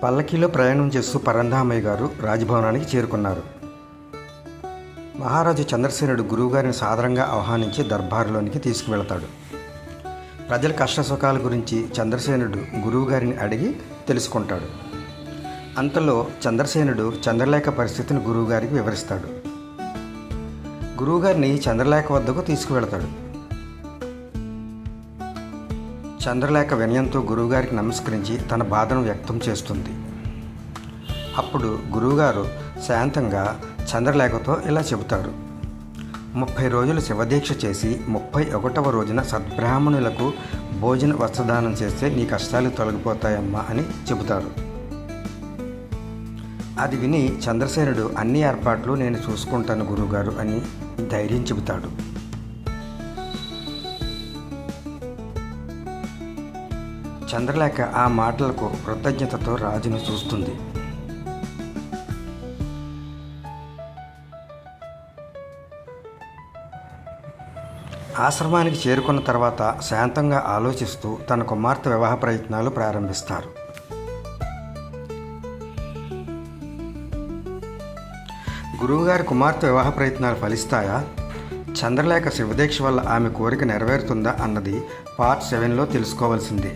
పల్లకీలో ప్రయాణం చేస్తూ పరంధామయ్య గారు రాజభవనానికి చేరుకున్నారు. మహారాజు చంద్రసేనుడు గురువుగారిని సాదరంగా ఆహ్వానించి దర్బారులోనికి తీసుకువెళతాడు. ప్రజల కష్టసుఖాల గురించి చంద్రసేనుడు గురువుగారిని అడిగి తెలుసుకుంటాడు. అంతలో చంద్రసేనుడు చంద్రలేఖ పరిస్థితిని గురువుగారికి వివరిస్తాడు. గురువుగారిని చంద్రలేఖ వద్దకు తీసుకువెళతాడు. చంద్రలేఖ వినయంతో గురువుగారికి నమస్కరించి తన బాధను వ్యక్తం చేస్తుంది. అప్పుడు గురువుగారు శాంతంగా చంద్రలేఖతో ఇలా చెబుతారు: 30 రోజులు శివదీక్ష చేసి 31వ రోజున సద్బ్రాహ్మణులకు భోజన వస్త్రదానం చేస్తే నీ కష్టాలు తొలగిపోతాయమ్మా అని చెబుతారు. అది విని చంద్రసేనుడు అన్ని ఏర్పాట్లు నేను చూసుకుంటాను గురువుగారు అని ధైర్యం చెబుతాడు. చంద్రలేఖ ఆ మాటలకు కృతజ్ఞతతో రాజును చూస్తుంది. ఆశ్రమానికి చేరుకున్న తర్వాత శాంతంగా ఆలోచిస్తూ తన కుమార్తె వివాహ ప్రయత్నాలు ప్రారంభిస్తారు. గురువుగారి కుమార్తె వివాహ ప్రయత్నాలు ఫలిస్తాయా? చంద్రలేఖ శివదీక్ష వల్ల ఆమె కోరిక నెరవేరుతుందా అన్నది పార్ట్ 7లో తెలుసుకోవాల్సిందే.